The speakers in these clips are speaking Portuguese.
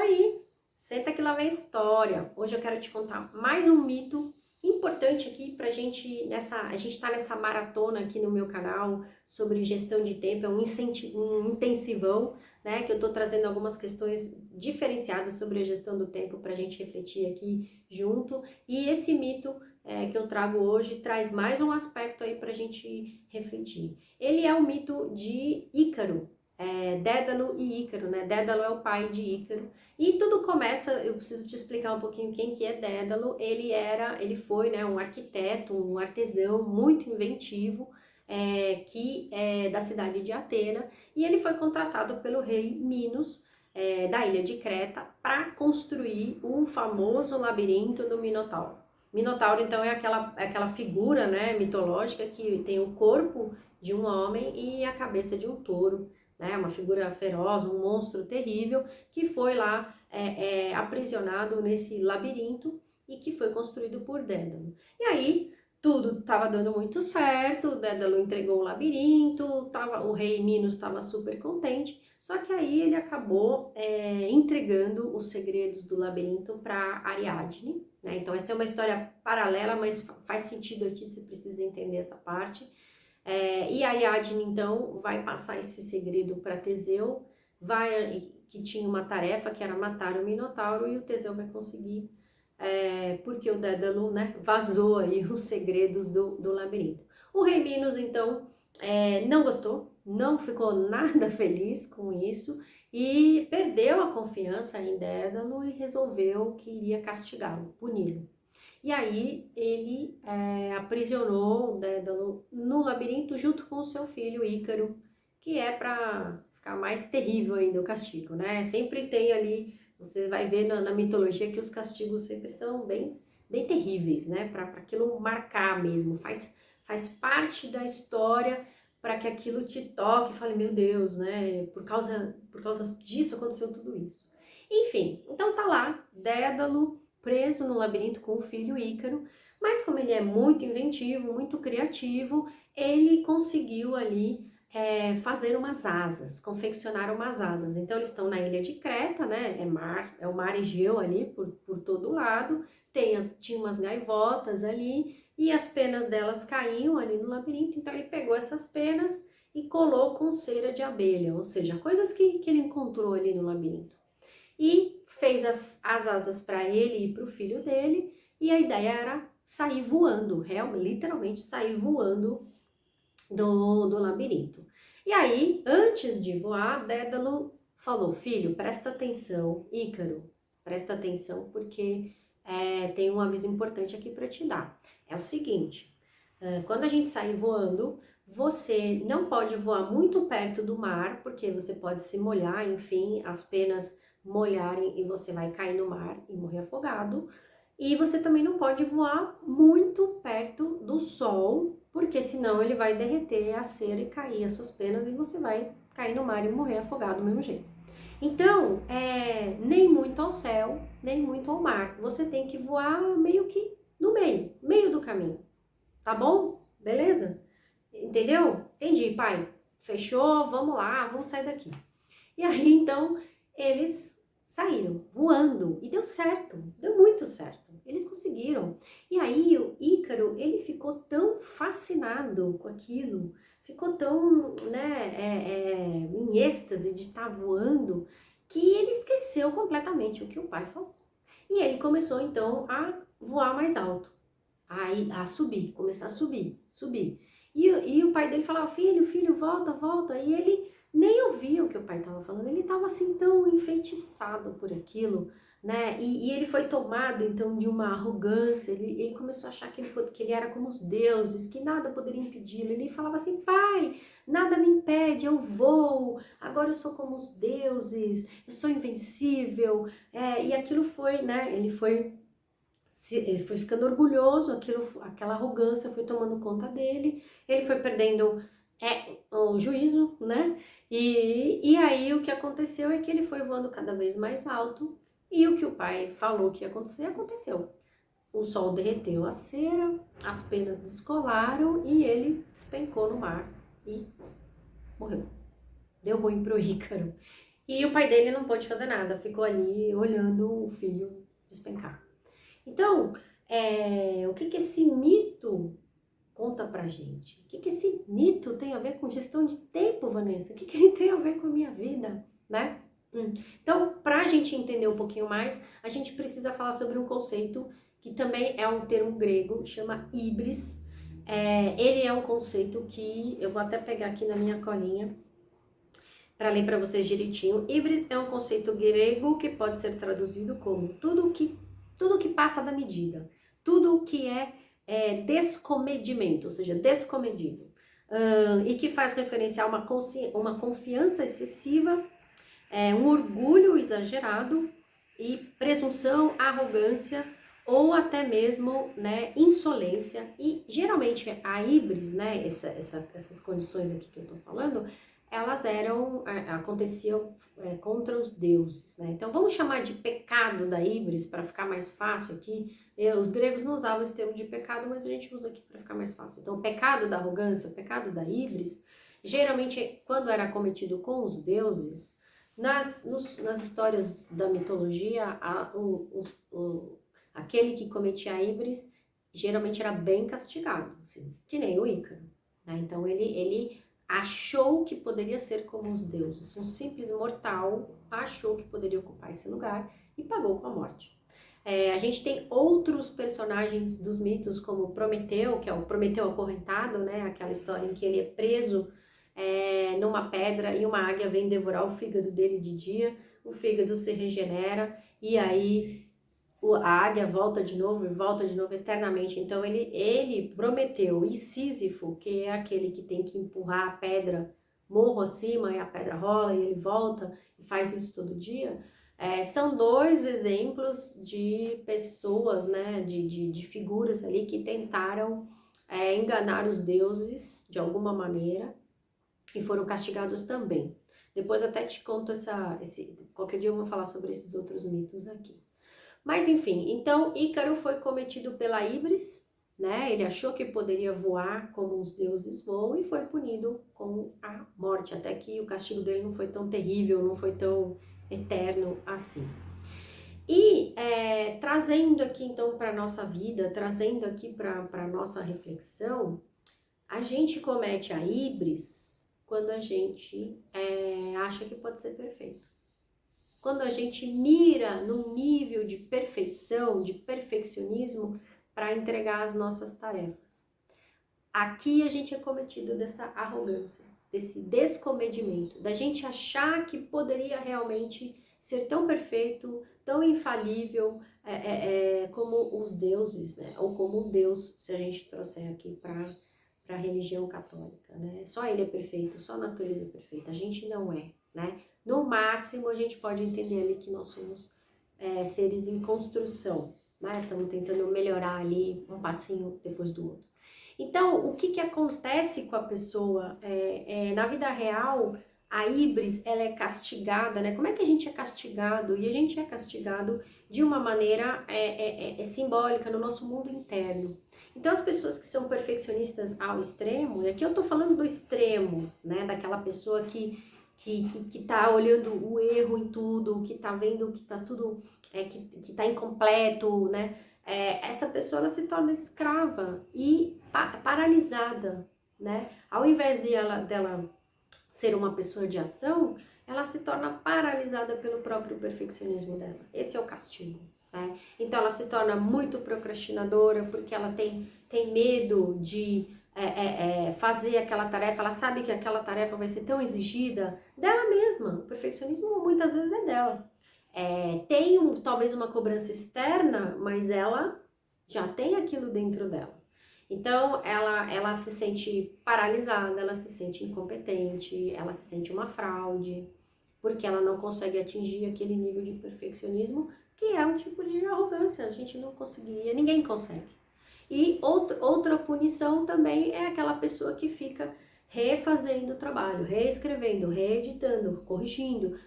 aí, senta que lá vem a história. Hoje eu quero te contar mais um mito importante aqui pra gente, a gente tá nessa maratona aqui no meu canal sobre gestão de tempo, é um intensivão, né, que eu tô trazendo algumas questões diferenciadas sobre a gestão do tempo pra gente refletir aqui junto, e esse mito que eu trago hoje traz mais um aspecto aí pra gente refletir. Ele é o mito de Ícaro, Dédalo e Ícaro, né? Dédalo é o pai de Ícaro. E tudo começa, eu preciso te explicar um pouquinho quem que é Dédalo. Ele foi, né, um arquiteto, um artesão muito inventivo, que é da cidade de Atena, e ele foi contratado pelo rei Minos, da ilha de Creta, para construir o famoso labirinto do Minotauro. Minotauro, então, é aquela figura, né, mitológica que tem o corpo de um homem e a cabeça de um touro, né, uma figura feroz, um monstro terrível, que foi lá aprisionado nesse labirinto e que foi construído por Dédalo. E aí, tudo estava dando muito certo, Dédalo entregou o labirinto, o rei Minos estava super contente, só que aí ele acabou entregando os segredos do labirinto para Ariadne, né? Então essa é uma história paralela, mas faz sentido aqui, você precisa entender essa parte. E a Ariadne, então, vai passar esse segredo para Teseu, que tinha uma tarefa, que era matar o Minotauro, e o Teseu vai conseguir, porque o Dédalo, né, vazou aí os segredos do labirinto. O rei Minos, então, não gostou, não ficou nada feliz com isso, e perdeu a confiança em Dédalo e resolveu que iria castigá-lo, puni-lo. E aí ele aprisionou o Dédalo no labirinto junto com o seu filho Ícaro, que é para ficar mais terrível ainda o castigo, né? Sempre tem ali, você vai ver na mitologia que os castigos sempre são bem terríveis, né? Para aquilo marcar mesmo, faz parte da história para que aquilo te toque e fale, meu Deus, né? Por causa disso aconteceu tudo isso. Enfim, então tá lá, Dédalo preso no labirinto com o filho Ícaro, mas como ele é muito inventivo, muito criativo, ele conseguiu ali fazer umas asas, confeccionar umas asas. Então eles estão na ilha de Creta, né? É o mar Egeu ali por todo lado, tinha umas gaivotas ali, e as penas delas caíam ali no labirinto, então ele pegou essas penas e colou com cera de abelha, ou seja, coisas que ele encontrou ali no labirinto. E fez as asas para ele e para o filho dele, e a ideia era sair voando, literalmente sair voando do labirinto. E aí, antes de voar, Dédalo falou, filho, presta atenção, Ícaro, presta atenção porque tem um aviso importante aqui para te dar. É o seguinte, quando a gente sair voando, você não pode voar muito perto do mar, porque você pode se molhar, enfim, as penas molharem e você vai cair no mar e morrer afogado. E você também não pode voar muito perto do sol, porque senão ele vai derreter a cera e cair as suas penas e você vai cair no mar e morrer afogado do mesmo jeito. Então, nem muito ao céu, nem muito ao mar. Você tem que voar meio que no meio do caminho. Tá bom? Beleza? Entendeu? Entendi, pai. Fechou? Vamos lá, vamos sair daqui. E aí, então, eles saíram voando e deu certo, deu muito certo. Eles conseguiram. E aí, o Ícaro, ele ficou tão fascinado com aquilo, ficou tão, né, em êxtase de estar voando, que ele esqueceu completamente o que o pai falou. E ele começou, então, a voar mais alto, a subir, começar a subir. E o pai dele falava, filho, volta. E ele nem ouvia o que o pai estava falando, ele estava assim tão enfeitiçado por aquilo, né? E ele foi tomado então de uma arrogância, ele começou a achar que ele era como os deuses, que nada poderia impedi-lo. Ele falava assim, pai, nada me impede, eu vou, agora eu sou como os deuses, eu sou invencível. E aquilo foi, né? Ele foi ficando orgulhoso, aquela arrogância foi tomando conta dele, ele foi perdendo o juízo, né? E aí o que aconteceu é que ele foi voando cada vez mais alto e o que o pai falou que ia acontecer, aconteceu. O sol derreteu a cera, as penas descolaram e ele despencou no mar e morreu. Deu ruim pro Ícaro. E o pai dele não pôde fazer nada, ficou ali olhando o filho despencar. Então, o que que esse mito conta pra gente? O que que esse mito tem a ver com gestão de tempo, Vanessa? O que que ele tem a ver com a minha vida, né? Então, pra gente entender um pouquinho mais, a gente precisa falar sobre um conceito que também é um termo grego, chama híbris. Ele é um conceito que eu vou até pegar aqui na minha colinha para ler para vocês direitinho. Híbris é um conceito grego que pode ser traduzido como tudo que passa da medida, tudo que é descomedimento, ou seja, descomedido, e que faz referência a uma confiança excessiva, um orgulho exagerado e presunção, arrogância ou até mesmo, né, insolência. E geralmente a híbris, né, essas condições aqui que eu tô falando, elas aconteciam contra os deuses, né? Então vamos chamar de pecado da híbris para ficar mais fácil aqui. Os gregos não usavam esse termo de pecado, mas a gente usa aqui para ficar mais fácil. Então o pecado da arrogância, o pecado da híbris, geralmente quando era cometido com os deuses, nas histórias da mitologia, aquele que cometia a híbris geralmente era bem castigado, assim, que nem o Ícaro, né? Então ele achou que poderia ser como os deuses. Um simples mortal achou que poderia ocupar esse lugar e pagou com a morte. A gente tem outros personagens dos mitos, como Prometeu, que é o Prometeu acorrentado, né? Aquela história em que ele é preso numa pedra e uma águia vem devorar o fígado dele de dia, o fígado se regenera e aí a águia volta de novo e volta de novo eternamente. Então ele Prometeu e Sísifo, que é aquele que tem que empurrar a pedra morro acima e a pedra rola e ele volta e faz isso todo dia, são dois exemplos de pessoas, né, de figuras ali que tentaram enganar os deuses de alguma maneira e foram castigados também. Depois até te conto qualquer dia eu vou falar sobre esses outros mitos aqui. Mas enfim, então Ícaro foi cometido pela híbris, né? Ele achou que poderia voar como os deuses voam e foi punido com a morte, até que o castigo dele não foi tão terrível, não foi tão eterno assim. E trazendo aqui então para a nossa vida, trazendo aqui para a nossa reflexão, a gente comete a híbris quando a gente acha que pode ser perfeito. Quando a gente mira num nível de perfeição, de perfeccionismo, para entregar as nossas tarefas. Aqui a gente é cometido dessa arrogância, desse descomedimento, da gente achar que poderia realmente ser tão perfeito, tão infalível como os deuses, né? Ou como Deus, se a gente trouxer aqui para a religião católica, né? Só ele é perfeito, só a natureza é perfeita, a gente não é, né? No máximo, a gente pode entender ali que nós somos seres em construção, né? Estamos tentando melhorar ali um passinho depois do outro. Então, o que acontece com a pessoa? Na vida real, a híbris, ela é castigada, né? Como é que a gente é castigado? E a gente é castigado de uma maneira simbólica no nosso mundo interno. Então, as pessoas que são perfeccionistas ao extremo, e aqui eu tô falando do extremo, né? Daquela pessoa que tá olhando o erro em tudo, que tá vendo que tá tudo, que tá incompleto, né? Essa pessoa ela se torna escrava e paralisada, né? Ao invés dela ser uma pessoa de ação, ela se torna paralisada pelo próprio perfeccionismo dela. Esse é o castigo, né? Então ela se torna muito procrastinadora porque ela tem medo de fazer aquela tarefa, ela sabe que aquela tarefa vai ser tão exigida dela mesma. O perfeccionismo muitas vezes é dela. Tem talvez uma cobrança externa, mas ela já tem aquilo dentro dela. Então, ela se sente paralisada, ela se sente incompetente, ela se sente uma fraude, porque ela não consegue atingir aquele nível de perfeccionismo, que é um tipo de arrogância, a gente não conseguiria, ninguém consegue. E outra punição também é aquela pessoa que fica refazendo o trabalho, reescrevendo, reeditando, corrigindo,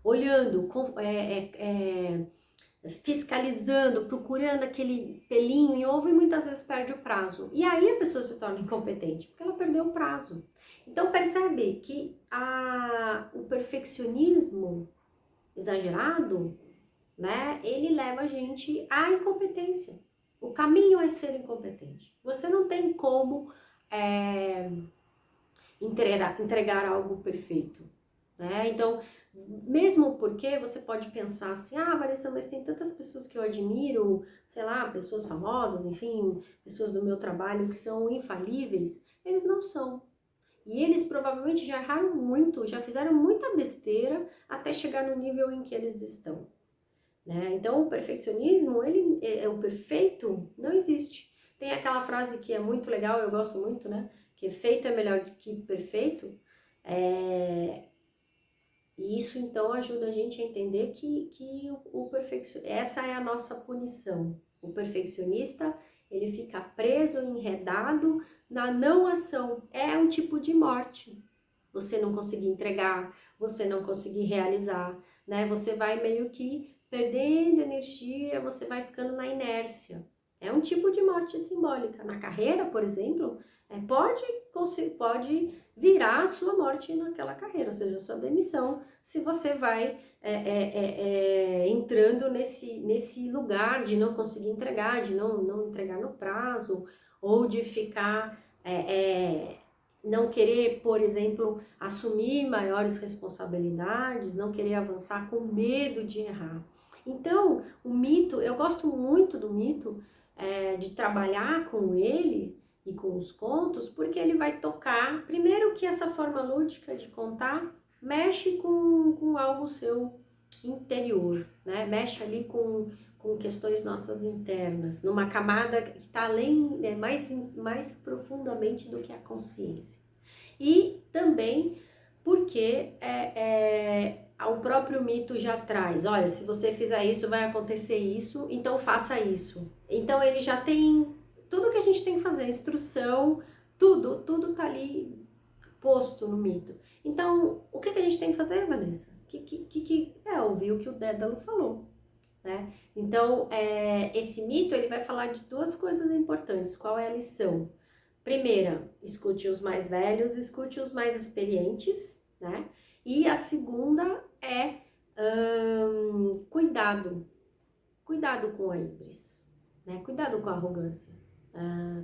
olhando, fiscalizando, procurando aquele pelinho em ovo e muitas vezes perde o prazo. E aí a pessoa se torna incompetente, porque ela perdeu o prazo. Então percebe que o perfeccionismo exagerado, né, ele leva a gente à incompetência. O caminho é ser incompetente. Você não tem como é, entregar algo perfeito, né? Então, mesmo porque você pode pensar assim, ah, Vanessa, mas tem tantas pessoas que eu admiro, sei lá, pessoas famosas, enfim, pessoas do meu trabalho que são infalíveis. Eles não são. E eles provavelmente já erraram muito, já fizeram muita besteira até chegar no nível em que eles estão, né? Então, o perfeccionismo, o perfeito não existe. Tem aquela frase que é muito legal, eu gosto muito, né? Que feito é melhor do que perfeito. É, e isso então ajuda a gente a entender que essa é a nossa punição. O perfeccionista, ele fica preso, enredado na não ação. É um tipo de morte. Você não conseguir entregar, você não conseguir realizar, né? Você vai meio que perdendo energia, você vai ficando na inércia. É um tipo de morte simbólica. Na carreira, por exemplo, pode virar a sua morte naquela carreira, ou seja, a sua demissão, se você vai entrando nesse lugar de não conseguir entregar, de não entregar no prazo, ou de ficar não querer, por exemplo, assumir maiores responsabilidades, não querer avançar com medo de errar. Então, o mito, eu gosto muito do mito, de trabalhar com ele e com os contos, porque ele vai tocar, primeiro que essa forma lúdica de contar mexe com algo seu interior, né? Mexe ali com questões nossas internas, numa camada que está além, mais profundamente do que a consciência. E também porque o próprio mito já traz, olha, se você fizer isso, vai acontecer isso, então faça isso. Então ele já tem tudo que a gente tem que fazer, instrução, tudo tá ali posto no mito. Então, o que a gente tem que fazer, Vanessa? Ouvir o que o Dédalo falou, né? Então, esse mito, ele vai falar de duas coisas importantes. Qual é a lição? Primeira, escute os mais velhos, escute os mais experientes, né? E a segunda é cuidado. Cuidado com a híbris, né? Cuidado com a arrogância.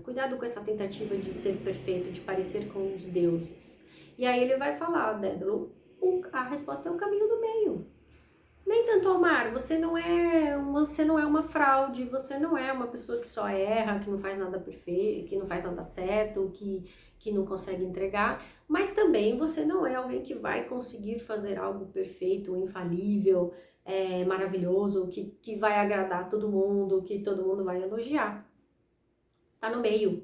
Cuidado com essa tentativa de ser perfeito, de parecer com os deuses. E aí ele vai falar, Dédalo, a resposta é o caminho do meio. Nem tanto amar, você não é uma fraude, você não é uma pessoa que só erra, que não faz nada perfeito, que não faz nada certo, que não consegue entregar, mas também você não é alguém que vai conseguir fazer algo perfeito, infalível, maravilhoso, que vai agradar todo mundo, que todo mundo vai elogiar. Tá no meio,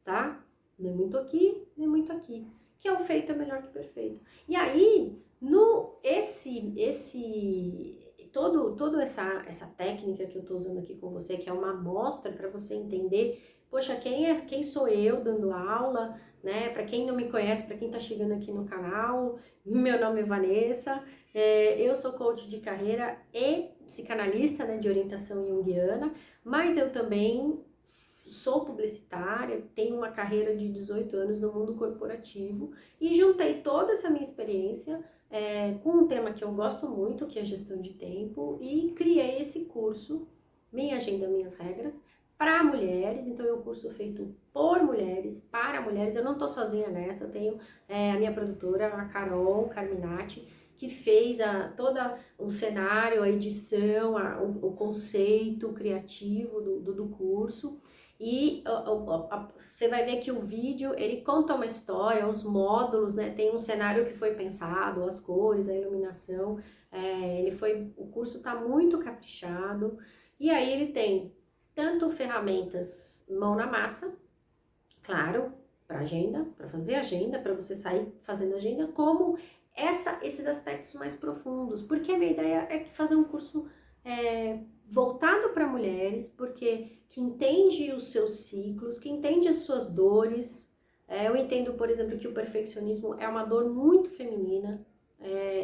tá? Nem muito aqui, nem muito aqui. Que é o feito é melhor que o perfeito. E aí, toda essa técnica que eu tô usando aqui com você, que é uma amostra para você entender, poxa, quem sou eu dando aula, né? Para quem não me conhece, para quem tá chegando aqui no canal, meu nome é Vanessa, eu sou coach de carreira e psicanalista, né, de orientação junguiana, mas eu também sou publicitária, tenho uma carreira de 18 anos no mundo corporativo e juntei toda essa minha experiência com um tema que eu gosto muito, que é gestão de tempo, e criei esse curso, Minha Agenda, Minhas Regras, para mulheres. Então é um curso feito por mulheres, para mulheres. Eu não estou sozinha nessa, eu tenho a minha produtora, a Carol Carminati, que fez todo o cenário, a edição, o conceito criativo do curso. E você vai ver que o vídeo, ele conta uma história, os módulos, né? Tem um cenário que foi pensado, as cores, a iluminação. O curso está muito caprichado. E aí ele tem tanto ferramentas mão na massa, claro, para agenda, para fazer agenda, para você sair fazendo agenda, como esses aspectos mais profundos. Porque a minha ideia é fazer um curso voltado para mulheres, porque que entende os seus ciclos, que entende as suas dores. Eu entendo, por exemplo, que o perfeccionismo é uma dor muito feminina.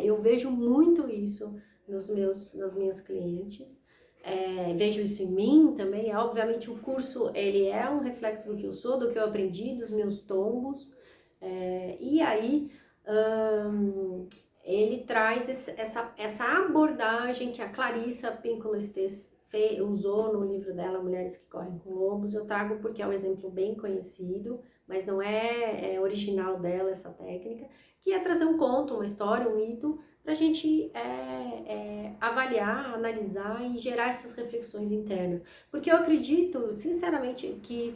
Eu vejo muito isso nas minhas clientes. Vejo isso em mim também. Obviamente o curso ele é um reflexo do que eu sou, do que eu aprendi, dos meus tombos. E aí, ele traz essa abordagem que a Clarissa Pinkola usou no livro dela, Mulheres que Correm com Lobos. Eu trago porque é um exemplo bem conhecido, mas não é original dela essa técnica, que é trazer um conto, uma história, um mito, para a gente avaliar, analisar e gerar essas reflexões internas. Porque eu acredito, sinceramente, que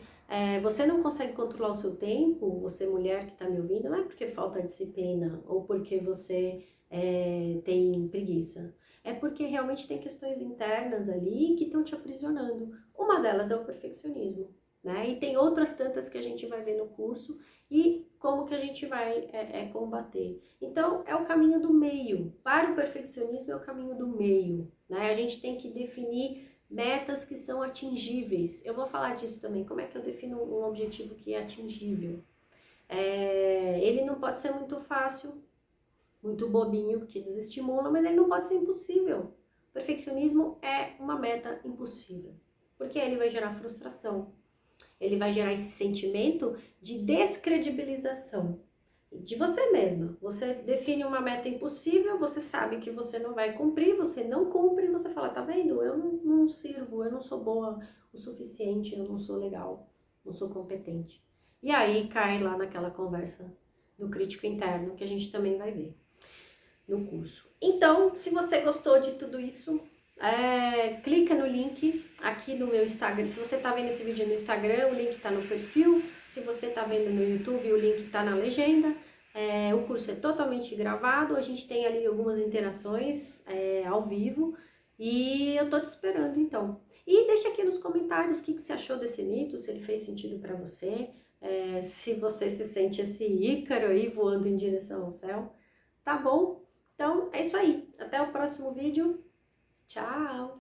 você não consegue controlar o seu tempo, você mulher que está me ouvindo, não é porque falta disciplina ou porque você tem preguiça. É porque realmente tem questões internas ali que estão te aprisionando. Uma delas é o perfeccionismo, né? E tem outras tantas que a gente vai ver no curso e como que a gente vai combater. Então, é o caminho do meio. Para o perfeccionismo é o caminho do meio, né? A gente tem que definir metas que são atingíveis. Eu vou falar disso também. Como é que eu defino um objetivo que é atingível? Ele não pode ser muito fácil, muito bobinho, que desestimula, mas ele não pode ser impossível. Perfeccionismo é uma meta impossível, porque ele vai gerar frustração, ele vai gerar esse sentimento de descredibilização de você mesma. Você define uma meta impossível, você sabe que você não vai cumprir, você não cumpre, e você fala, tá vendo? Eu não sirvo, eu não sou boa o suficiente, eu não sou legal, não sou competente. E aí cai lá naquela conversa do crítico interno, que a gente também vai ver no curso. Então, se você gostou de tudo isso, clica no link aqui no meu Instagram. Se você está vendo esse vídeo no Instagram, o link está no perfil. Se você está vendo no YouTube, o link está na legenda. O curso é totalmente gravado, a gente tem ali algumas interações ao vivo e eu tô te esperando então. E deixa aqui nos comentários o que você achou desse mito, se ele fez sentido para você, se você se sente esse Ícaro aí voando em direção ao céu, tá bom? Então, é isso aí. Até o próximo vídeo. Tchau!